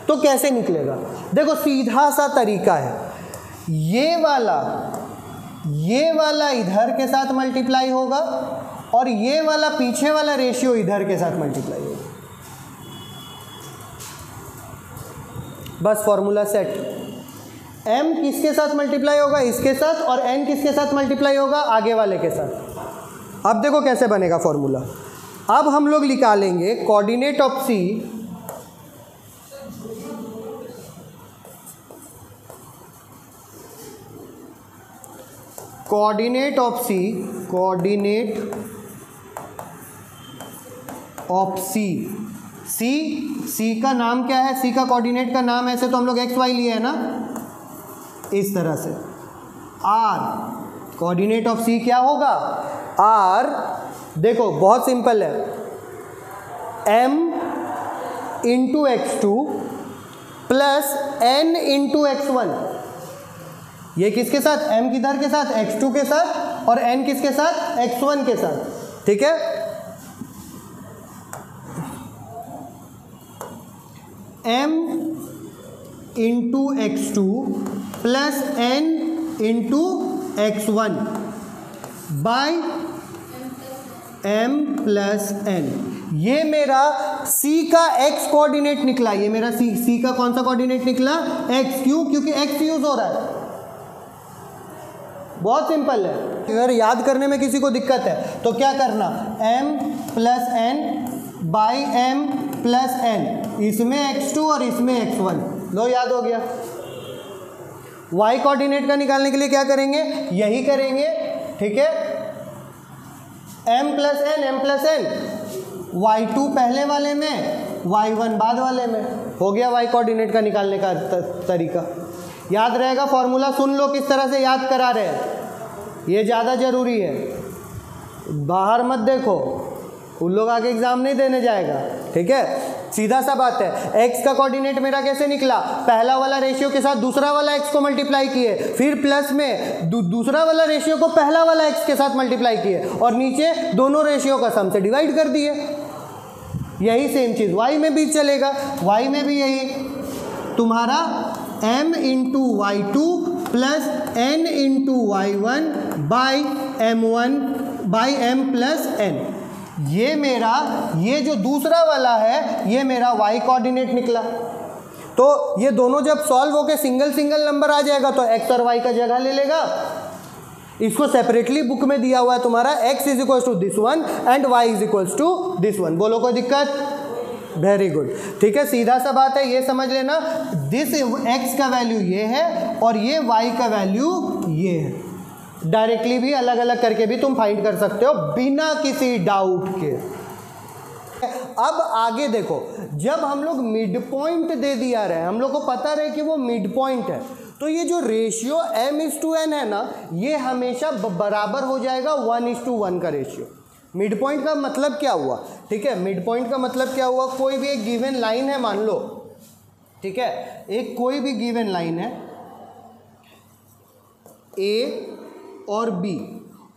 तो कैसे निकलेगा? देखो सीधा सा तरीका है, ये वाला इधर के साथ मल्टीप्लाई होगा और ये वाला पीछे वाला रेशियो इधर के साथ मल्टीप्लाई होगा, बस फॉर्मूला सेट। m किसके साथ मल्टीप्लाई होगा? इसके साथ, और n किसके साथ मल्टीप्लाई होगा? आगे वाले के साथ। अब देखो कैसे बनेगा फॉर्मूला। अब हम लोग निकालेंगे coordinate of C, coordinate of C का नाम क्या है? C का कोऑर्डिनेट का नाम ऐसे तो हम लोग XY लिए है ना, इस तरह से। R, कोऑर्डिनेट ऑफ C क्या होगा? R, देखो बहुत सिंपल है, M × x2 plus N × x1। ये किसके साथ, m किधर के साथ, x2 के साथ, और n किसके साथ, x1 के साथ, ठीक है। m into x2 plus n into x1 by m plus n, ये मेरा c का x कोऑर्डिनेट निकला। ये मेरा c का कौन सा कोऑर्डिनेट निकला, x। क्यों, क्योंकि x यूज हो रहा है। बहुत सिंपल है। अगर याद करने में किसी को दिक्कत है तो क्या करना, m plus n by m plus n, इसमें x2 और इसमें x1, लो याद हो गया। y कोऑर्डिनेट का निकालने के लिए क्या करेंगे, यही करेंगे, ठीक है। m प्लस n, y2 पहले वाले में, y1 बाद वाले में, हो गया y कोऑर्डिनेट का निकालने का तरीका। याद रहेगा फॉर्मूला, सुन लो किस तरह से याद करा रहे हैं, ये ज़्यादा ज़रूरी है। बाहर मत देखो, उन लोग आगे एग्जाम नहीं देने जाएगा, ठीक है। सीधा सा बात है, x का कोऑर्डिनेट मेरा कैसे निकला, पहला वाला रेशियो के साथ दूसरा वाला x को मल्टीप्लाई किए, फिर प्लस में दूसरा वाला रेशियो को पहला वाला x के साथ मल्टीप्लाई किए, और नीचे दोनों रेशियो का सम से डिवाइड कर दिए। यही सेम चीज़ y में भी चलेगा, y में भी यही तुम्हारा m into y2 plus n into y1 by m1 by m plus n। ये मेरा, ये जो दूसरा वाला है ये मेरा y कोऑर्डिनेट निकला। तो ये दोनों जब सॉल्व होके सिंगल सिंगल नंबर आ जाएगा तो x और y का जगह ले लेगा। इसको सेपरेटली बुक में दिया हुआ है तुम्हारा, x is equals to this one and y is equals to this one. बोलो कोई दिक्कत, वेरी गुड, ठीक है। सीधा सा बात है, ये समझ लेना, दिस x का वैल्यू ये है और ये y का वैल्यू ये है। डायरेक्टली भी अलग अलग करके भी तुम फाइंड कर सकते हो बिना किसी डाउट के। अब आगे देखो, जब हम लोग मिड पॉइंट दे दिया रहे, हम लोग को पता रहे कि वो मिड पॉइंट है, तो ये जो रेशियो m/n है ना, ये हमेशा बराबर हो जाएगा 1:1 का रेशियो। मिड पॉइंट का मतलब क्या हुआ, ठीक है, मिड पॉइंट का मतलब क्या हुआ, कोई भी एक गिवन लाइन है मान लो, ठीक है, एक कोई भी गिवन लाइन है a और b,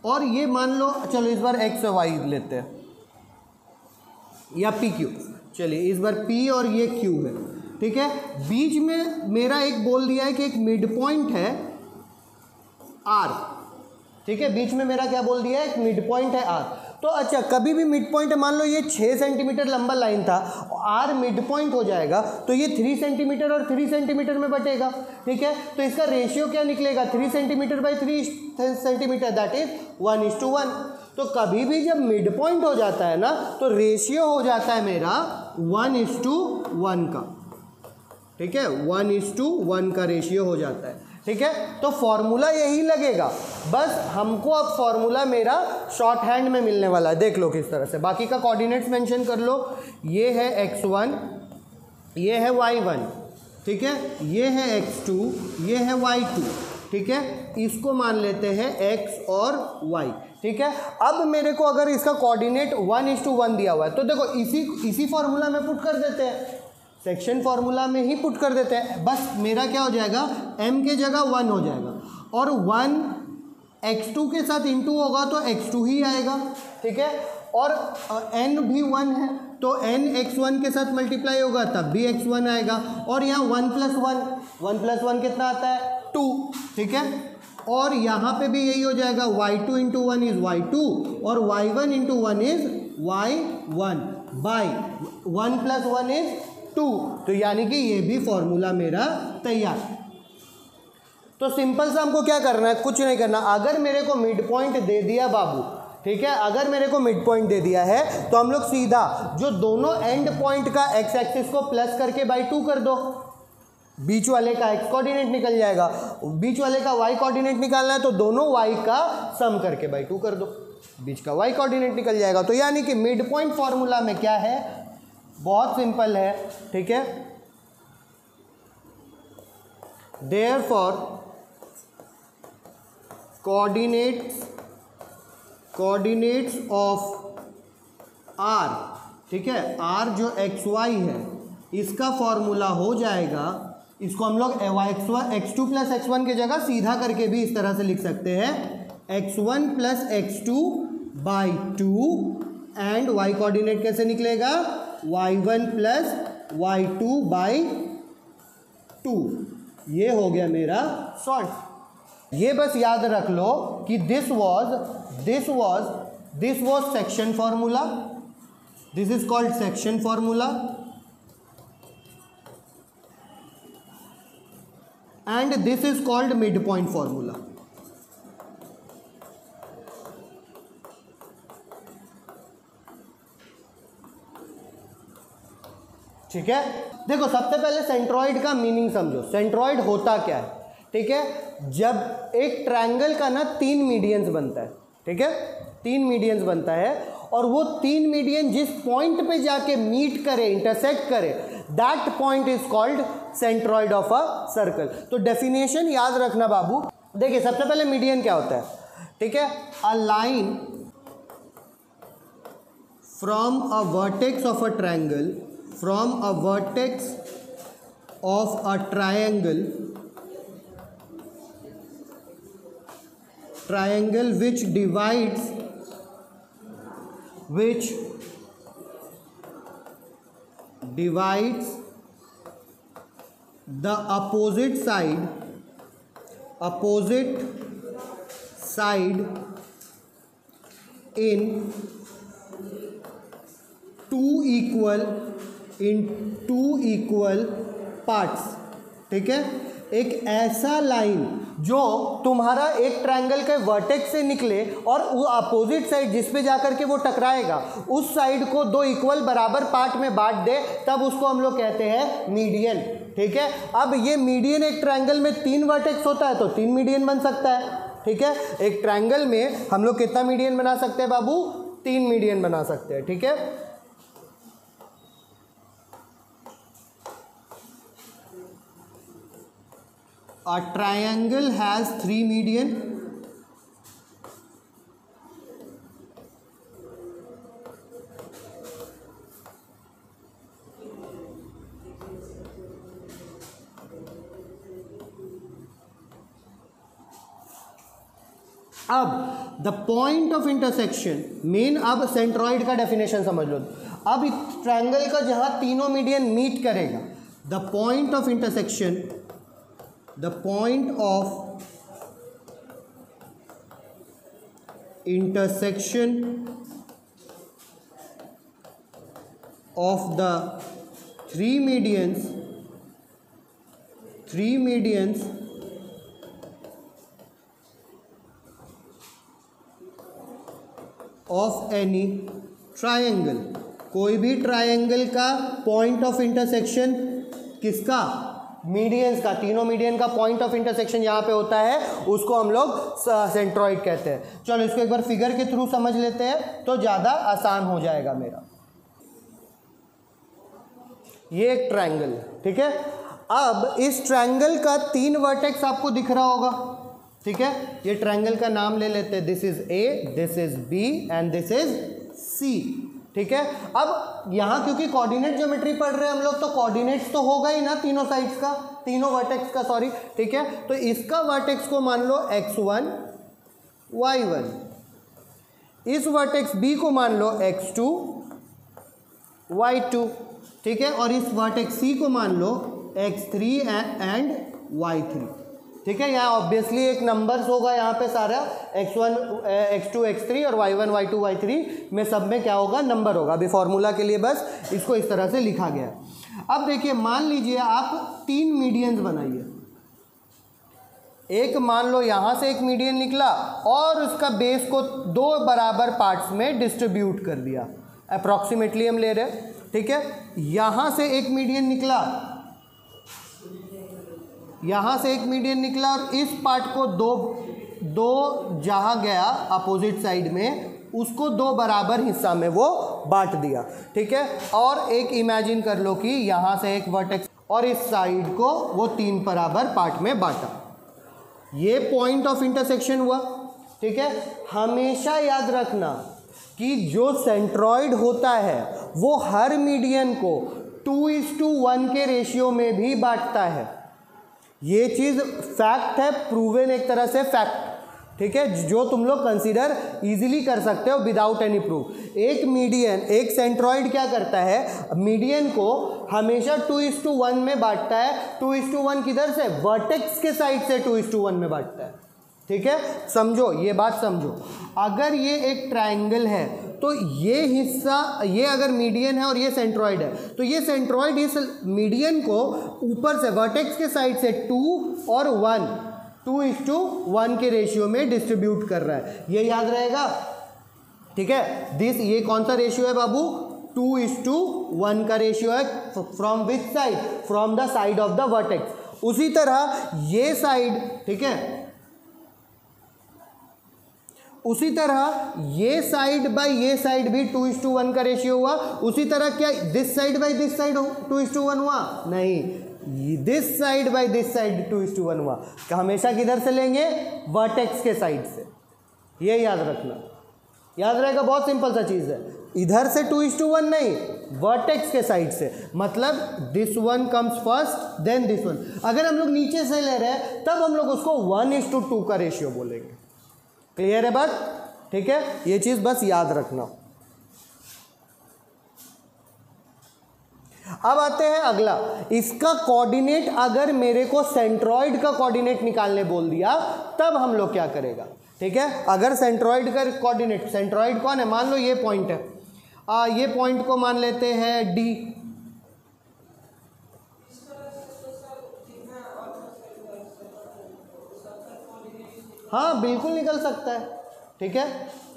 और ये मान लो, चलो इस बार x और y लेते हैं, या p q, चलिए इस बार p और ये q है, ठीक है। बीच में मेरा एक बोल दिया है कि एक मिड पॉइंट है r, ठीक है, बीच में मेरा क्या बोल दिया है, एक मिड पॉइंट है r। तो अच्छा, कभी भी मिड पॉइंट है, मान लो ये 6 सेंटीमीटर लंबा लाइन था, r मिड पॉइंट हो जाएगा तो ये 3 सेंटीमीटर और 3 सेंटीमीटर में बटेगा, ठीक है। तो इसका रेशियो क्या निकलेगा, 3 centimetre by 3 centimetre, that is 1:1। तो कभी भी जब मिड पॉइंट हो जाता है ना, तो रेशियो हो जाता है मेरा 1:1 का, ठीक है, 1:1 का रेशियो हो जाता है, ठीक है। तो फॉर्मूला यही लगेगा, बस हमको अब फॉर्मूला मेरा शॉर्ट हैंड में मिलने वाला है। देख लो किस तरह से, बाकी का कोऑर्डिनेट्स मेंशन कर लो। ये है x1, ये है y1, ठीक है, ये है x2, ये है y2, ठीक है, इसको मान लेते हैं x और y, ठीक है। अब मेरे को अगर इसका कोऑर्डिनेट 1:1 दिया हुआ है तो देखो इसी फॉर्मूला में पुट कर देते हैं, सेक्शन फार्मूला में ही पुट कर देते हैं। बस मेरा क्या हो जाएगा, m के जगह 1 हो जाएगा, और 1 x2 के साथ इंटू होगा तो x2 ही आएगा, ठीक है, और n भी 1 है तो n x1 के साथ मल्टीप्लाई होगा तब भी x1 आएगा, और यहाँ 1 + 1 कितना आता है, 2, ठीक है। और यहाँ पे भी यही हो जाएगा, y2 × 1 इज़ y2 और y1 × 1 is y1 by 1 + 1 is 2। तो यानी कि ये भी फॉर्मूला मेरा तैयार। तो सिंपल सा हमको क्या करना है, कुछ नहीं करना। अगर मेरे को मिड पॉइंट दे दिया बाबू, ठीक है, अगर मेरे को मिड पॉइंट दे दिया है तो हम लोग सीधा जो दोनों एंड पॉइंट का x एक्सिस को प्लस करके बाई 2 कर दो, बीच वाले का x कोऑर्डिनेट निकल जाएगा, बीच वाले का y कोऑर्डिनेट निकालना है तो दोनों y का सम करके बाई 2 कर दो, बीच का y कोऑर्डिनेट निकल जाएगा। तो यानी कि मिड पॉइंट फॉर्मूला में क्या है, बहुत सिंपल है, ठीक है। देयरफॉर कोऑर्डिनेट्स ऑफ r, ठीक है, r जो xy है इसका फॉर्मूला हो जाएगा इसको हम लोग x2 प्लस x1 की जगह सीधा करके भी इस तरह से लिख सकते हैं, x1 plus x2 by 2 and y coordinate कैसे निकलेगा, y1 प्लस y2 बाई 2। ये हो गया मेरा सॉल्व। ये बस याद रख लो कि this was section formula, this is called section formula and this is called midpoint formula। ठीक है, देखो सबसे पहले सेंट्रॉइड का मीनिंग समझो। सेंट्रॉइड होता क्या है, ठीक है, जब एक ट्रायंगल का ना 3 मीडियंस बनता है, ठीक है, 3 मीडियंस बनता है और वो 3 मीडियन जिस पॉइंट पे जाके मीट करे, इंटरसेक्ट करे, that point is called centroid of a circle. तो डेफिनेशन याद रखना बाबू। देखिए सबसे पहले मीडियन क्या होता है, ठीक है, a line from a vertex of a triangle, from a vertex of a triangle which divides the opposite side in two equal parts। ठीक है, एक ऐसा लाइन जो तुम्हारा एक ट्रायंगल के वर्टेक्स से निकले और वो अपोजिट साइड जिस पे जाकर के वो टकराएगा उस साइड को 2 इक्वल बराबर पार्ट में बांट दे, तब उसको हम लोग कहते हैं मीडियन। ठीक है, अब ये मीडियन एक ट्रायंगल में 3 वर्टेक्स होता है तो 3 मीडियन बन सकता है। ठीक है, एक ट्रायंगल में हम लोग कितना मीडियन बना सकते हैं बाबू, 3 मीडियन बना सकते हैं। ठीक है, a triangle has 3 median। अब the point of intersection main, अब सेंट्रॉइड का डेफिनेशन समझ लो। अब इस ट्रायंगल का जहां तीनों मीडियन मीट करेगा, the point of intersection, the point of intersection of the three medians of any triangle। कोई भी ट्रायंगल का पॉइंट ऑफ इंटरसेक्शन किसका, मीडियंस का, तीनों मीडियन का पॉइंट ऑफ इंटरसेक्शन यहाँ पे होता है, उसको हम लोग सेंट्रॉइड कहते हैं। चलो इसको एक बार फिगर के थ्रू समझ लेते हैं तो ज़्यादा आसान हो जाएगा मेरा। ये एक ट्रायंगल, ठीक है, अब इस ट्रायंगल का 3 वर्टेक्स आपको दिख रहा होगा। ठीक है, ये ट्रायंगल का नाम ले लेते हैं, this is A, this is B and this is C. ठीक है, अब यहाँ क्योंकि कोऑर्डिनेट ज्योमेट्री पढ़ रहे हैं हम लोग, तो कोऑर्डिनेट्स तो होगा ही ना तीनों साइड्स का, तीनों वर्टेक्स का, सॉरी। ठीक है, तो इसका वर्टेक्स को मान लो x1 y1, इस वर्टेक्स b को मान लो x2 y2। ठीक है, और इस वर्टेक्स c को मान लो x3 एंड y3। ठीक है, यहाँ ऑब्वियसली एक नंबर्स होगा यहाँ पे सारा, x1 x2 x3 और y1 y2 y3 में सब में क्या होगा, नंबर होगा। अभी फॉर्मूला के लिए बस इसको इस तरह से लिखा गया है। अब देखिए, मान लीजिए आप 3 मीडियंस बनाइए। एक मान लो यहाँ से एक मीडियन निकला और उसका बेस को 2 बराबर पार्ट्स में डिस्ट्रीब्यूट कर दिया, अप्रॉक्सीमेटली हम ले रहे हैं। ठीक है, यहाँ से एक मीडियन निकला, यहाँ से एक मीडियन निकला और इस पार्ट को दो जहाँ गया अपोजिट साइड में, उसको 2 बराबर हिस्सा में वो बांट दिया। ठीक है, और एक इमेजिन कर लो कि यहाँ से एक वर्टेक्स और इस साइड को वो 3 बराबर पार्ट में बांटा। ये पॉइंट ऑफ इंटरसेक्शन हुआ। ठीक है, हमेशा याद रखना कि जो सेंट्रॉइड होता है वो हर मीडियन को 2:1 के रेशियो में भी बांटता है। ये चीज़ फैक्ट है, प्रूवन एक तरह से फैक्ट, ठीक है, जो तुम लोग कंसीडर इजीली कर सकते हो विदाउट एनी प्रूफ। एक मीडियन, एक सेंट्रॉइड क्या करता है, मीडियन को हमेशा 2:1 में बांटता है। 2:1 किधर से, वर्टेक्स के साइड से 2:1 में बांटता है, ठीक है। समझो, ये बात समझो। अगर ये एक ट्रायंगल है तो ये हिस्सा, ये अगर मीडियन है और ये सेंट्रॉइड है, तो ये सेंट्रॉइड इस मीडियन को ऊपर से वर्टेक्स के साइड से 2 और 1, 2:1 के रेशियो में डिस्ट्रीब्यूट कर रहा है। ये याद रहेगा, ठीक है। ये कौन सा रेशियो है बाबू, 2:1 का रेशियो है। From which side, from the side of the vertex. उसी तरह ये साइड, ठीक है, उसी तरह ये साइड बाय ये साइड भी 2:1 का रेशियो हुआ। उसी तरह क्या this side by this side 2:1 हुआ, नहीं, this side by this side 2:1 हुआ। हमेशा किधर से लेंगे, वर्टेक्स के साइड से, ये याद रखना, याद रहेगा, बहुत सिंपल सा चीज़ है। इधर से 2:1 नहीं, वर्टेक्स के साइड से, मतलब this one comes first then this one. अगर हम लोग नीचे से ले रहे हैं तब हम लोग उसको 1:2 का रेशियो बोलेंगे। क्लियर है बात, ठीक है, ये चीज़ बस याद रखना। अब आते हैं अगला, इसका कोऑर्डिनेट अगर मेरे को सेंट्रॉइड का कोऑर्डिनेट निकालने बोल दिया तब हम लोग क्या करेगा, ठीक है। अगर सेंट्रॉइड का कोऑर्डिनेट, सेंट्रॉइड कौन है, मान लो ये पॉइंट है, ये पॉइंट को मान लेते हैं डी, हाँ बिल्कुल निकल सकता है, ठीक है।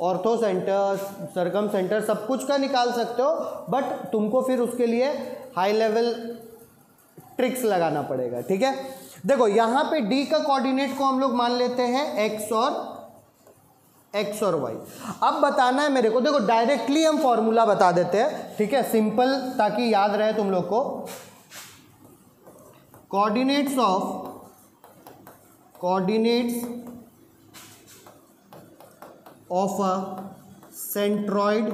ऑर्थो सेंटर, सरकम सेंटर, सब कुछ का निकाल सकते हो, बट तुमको फिर उसके लिए हाई लेवल ट्रिक्स लगाना पड़ेगा, ठीक है। देखो यहाँ पे डी का कोऑर्डिनेट को हम लोग मान लेते हैं एक्स और वाई। अब बताना है मेरे को, देखो डायरेक्टली हम फॉर्मूला बता देते हैं, ठीक है, सिंपल, ताकि याद रहे तुम लोग को। Coordinates of a centroid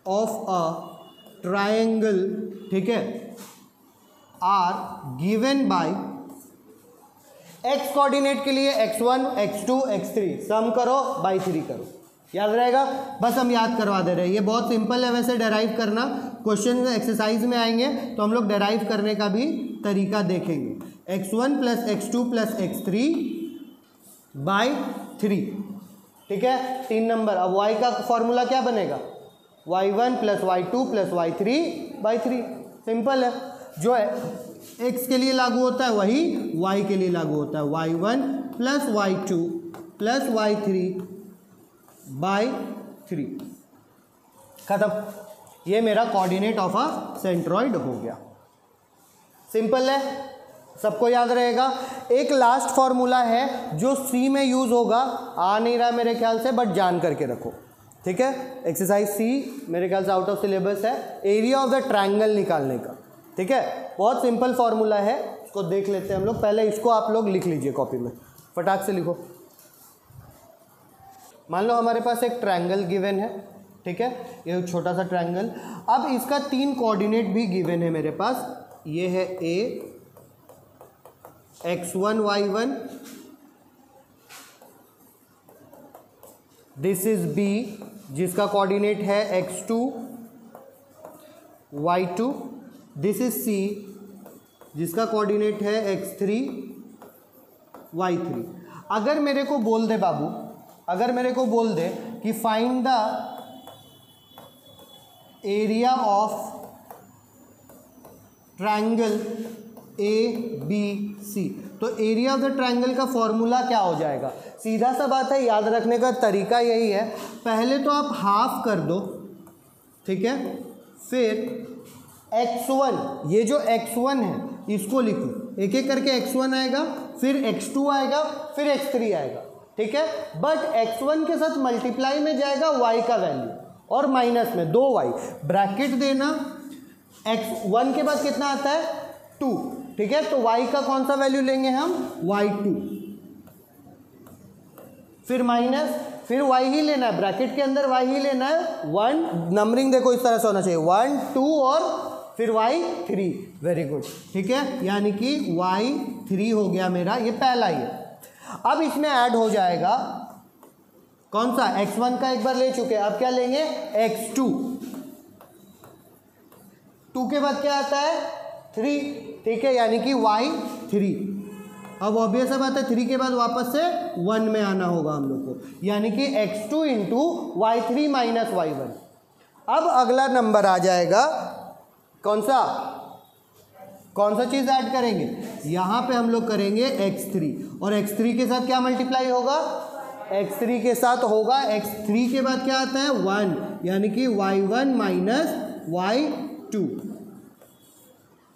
of a triangle, ठीक है, are given by x coordinate के लिए x1, x2, x3 सम करो बाई 3 करो, याद रहेगा। बस हम याद करवा दे रहे हैं, ये बहुत सिंपल है वैसे डेराइव करना। क्वेश्चन एक्सरसाइज में आएंगे तो हम लोग डेराइव करने का भी तरीका देखेंगे। x1 + x2 + x3 बाई 3, ठीक है, 3 नंबर। अब y का फॉर्मूला क्या बनेगा, y1 + y2 + y3 by 3, simple है। जो है x के लिए लागू होता है वही y के लिए लागू होता है, y1 + y2 + y3 बाई 3, खत्म। ये मेरा कोऑर्डिनेट ऑफ अ सेंट्रॉइड हो गया, सिंपल है, सबको याद रहेगा। एक लास्ट फॉर्मूला है जो सी में यूज़ होगा, आ नहीं रहा मेरे ख्याल से, बट जान करके रखो, ठीक है। एक्सरसाइज सी मेरे ख्याल से आउट ऑफ सिलेबस है, एरिया ऑफ द ट्रायंगल निकालने का, ठीक है। बहुत सिंपल फॉर्मूला है, इसको देख लेते हैं हम लोग। पहले इसको आप लोग लिख लीजिए कॉपी में, फटाक से लिखो। मान लो हमारे पास एक ट्रायंगल गिवन है, ठीक है, ये छोटा सा ट्रायंगल। अब इसका 3 कोऑर्डिनेट भी गिवन है मेरे पास, ये है ए, x1 y1, this is b जिसका कोऑर्डिनेट है x2 y2, this is c जिसका कोऑर्डिनेट है x3 y3। अगर मेरे को बोल दे बाबू, अगर मेरे को बोल दे कि find the area of triangle ABC, तो एरिया ऑफ द ट्रायंगल का फॉर्मूला क्या हो जाएगा, सीधा सा बात है, याद रखने का तरीका यही है। पहले तो आप हाफ कर दो, ठीक है, फिर x1, ये जो x1 है इसको लिखो, एक एक करके x1 आएगा, फिर x2 आएगा, फिर x3 आएगा, ठीक है। बट x1 के साथ मल्टीप्लाई में जाएगा y का वैल्यू और माइनस में 2y, ब्रैकेट देना, x1 के बाद कितना आता है 2, ठीक है। तो y का कौन सा वैल्यू लेंगे हम, y2, फिर माइनस, फिर y ही लेना है, ब्रैकेट के अंदर y ही लेना है। 1 नंबरिंग देखो इस तरह से होना चाहिए, 1 2 और फिर y3, वेरी गुड, ठीक है, यानी कि y3 हो गया मेरा, ये पहला ही है। अब इसमें ऐड हो जाएगा कौन सा, x1 का एक बार ले चुके, अब क्या लेंगे x2, 2 के बाद क्या आता है 3, ठीक है, यानी कि y3। अब ऑब्वियस बात है 3 के बाद वापस से 1 में आना होगा हम लोग को, यानी कि x2 into y3 minus y1। अब अगला नंबर आ जाएगा कौन सा चीज़ ऐड करेंगे, यहाँ पे हम लोग करेंगे x3, और x3 के साथ क्या मल्टीप्लाई होगा, x3 के साथ होगा x3 के बाद क्या आता है 1, यानी कि y1 माइनस y2।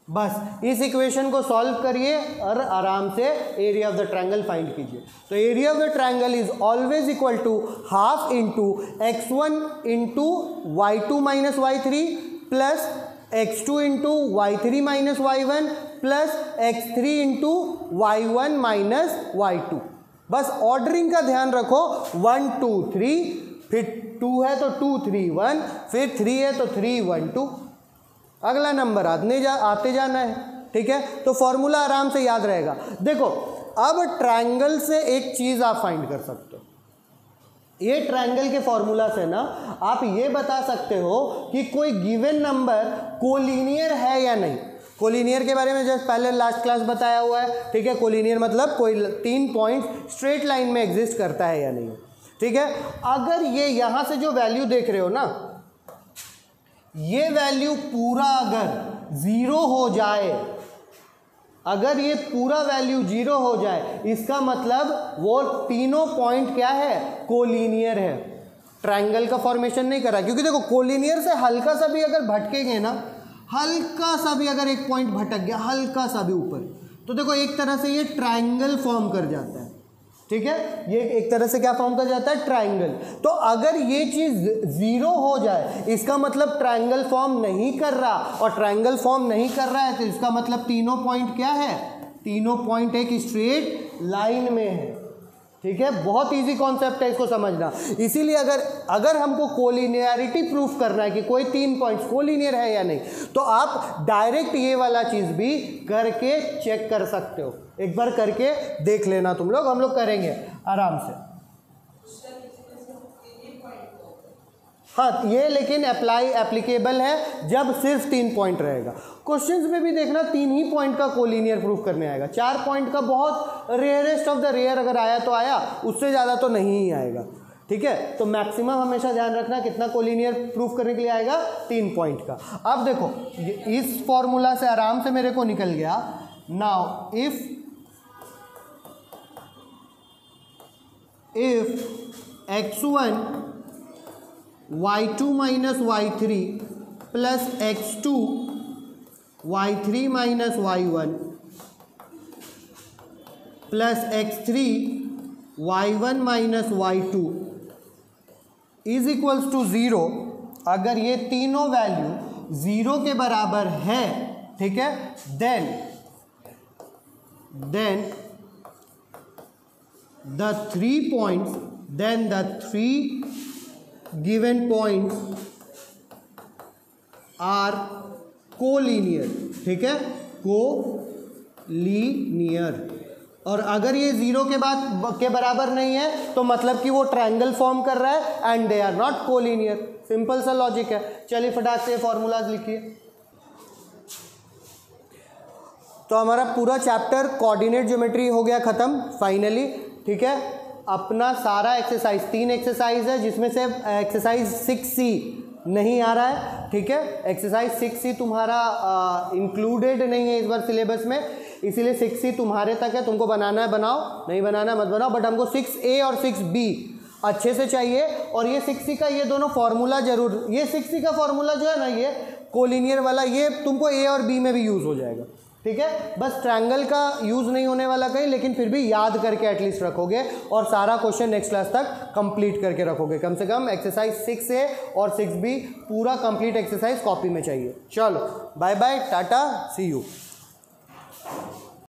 बस इस इक्वेशन को सॉल्व करिए और आराम से area of the triangle find कीजिए। तो area of the triangle is always equal to half into x1 into y2 minus y3 plus x2 into y3 minus y1 plus x3 into y1 minus y2। बस ऑर्डरिंग का ध्यान रखो, 1 2 3, फिर 2 है तो 2 3 1, फिर 3 है तो 3 1 2, अगला नंबर आते जाना है, ठीक है। तो फॉर्मूला आराम से याद रहेगा। देखो अब ट्रायंगल से एक चीज़ आप फाइंड कर सकते हो, ये ट्रायंगल के फॉर्मूला से ना आप ये बता सकते हो कि कोई गिवन नंबर कोलिनियर है या नहीं। कोलिनियर के बारे में जस्ट पहले लास्ट क्लास बताया हुआ है, ठीक है। कोलिनियर मतलब कोई 3 पॉइंट स्ट्रेट लाइन में एग्जिस्ट करता है या नहीं, ठीक है। अगर ये यहाँ से जो वैल्यू देख रहे हो ना, ये वैल्यू पूरा अगर 0 हो जाए, अगर ये पूरा वैल्यू 0 हो जाए, इसका मतलब वो तीनों पॉइंट क्या है, कोलिनियर है, ट्रायंगल का फॉर्मेशन नहीं करा। क्योंकि देखो कोलिनियर से हल्का सा भी अगर भटकेंगे ना, हल्का सा भी अगर एक पॉइंट भटक गया, हल्का सा भी ऊपर, तो देखो एक तरह से ये ट्रायंगल फॉर्म कर जाता है, ठीक है। ये एक तरह से क्या फॉर्म कर जाता है, ट्रायंगल। तो अगर ये चीज़ 0 हो जाए, इसका मतलब ट्रायंगल फॉर्म नहीं कर रहा, और ट्रायंगल फॉर्म नहीं कर रहा है तो इसका मतलब तीनों पॉइंट क्या है, तीनों पॉइंट एक स्ट्रेट लाइन में है, ठीक है। बहुत इजी कॉन्सेप्ट है, इसको समझना। इसीलिए अगर हमको कोलिनियरिटी प्रूफ करना है कि कोई 3 पॉइंट्स कोलिनियर है या नहीं, तो आप डायरेक्ट ये वाला चीज़ भी करके चेक कर सकते हो। एक बार करके देख लेना तुम लोग, हम लोग करेंगे आराम से। हाँ, ये लेकिन एप्लीकेबल है जब सिर्फ 3 पॉइंट रहेगा। क्वेश्चंस में भी देखना 3 ही पॉइंट का कोलिनियर प्रूफ करने आएगा, 4 पॉइंट का बहुत रेयरेस्ट ऑफ द रेयर अगर आया तो आया, उससे ज़्यादा तो नहीं ही आएगा, ठीक है। तो मैक्सिमम हमेशा ध्यान रखना कितना कोलिनियर प्रूफ करने के लिए आएगा, 3 पॉइंट का। अब देखो इस फॉर्मूला से आराम से मेरे को निकल गया, now if x1 y2 minus y3 plus x2 y3 minus y1 plus x3 y1 minus y2 is equals to 0, अगर ये तीनों वैल्यू 0 के बराबर है, ठीक है, देन the 3 points, then the 3 given points are collinear, ठीक है, कोलिनियर। और अगर ये 0 के बराबर नहीं है तो मतलब कि वो ट्रायंगल फॉर्म कर रहा है and they are not collinear. Simple सा लॉजिक है। चलिए फटाक से फॉर्मूलाज लिखिए। तो हमारा पूरा चैप्टर कोऑर्डिनेट ज्योमेट्री हो गया ख़त्म फाइनली, ठीक है। अपना सारा एक्सरसाइज 3 एक्सरसाइज है, जिसमें से एक्सरसाइज 6C नहीं आ रहा है, ठीक है। एक्सरसाइज 6C तुम्हारा इंक्लूडेड नहीं है इस बार सिलेबस में, इसीलिए 6C तुम्हारे तक है, तुमको बनाना है बनाओ, नहीं बनाना है मत बनाओ, बट हमको 6A और 6B अच्छे से चाहिए। और ये 6C का ये दोनों फार्मूला जरूर, ये 6C का फार्मूला जो है ना, ये कोलिनियर वाला, ये तुमको A और B में भी यूज़ हो जाएगा, ठीक है। बस ट्रायंगल का यूज़ नहीं होने वाला कहीं, लेकिन फिर भी याद करके एटलीस्ट रखोगे और सारा क्वेश्चन नेक्स्ट क्लास तक कंप्लीट करके रखोगे। कम से कम एक्सरसाइज 6A और 6B पूरा कंप्लीट एक्सरसाइज कॉपी में चाहिए। चलो bye bye, tata, see you.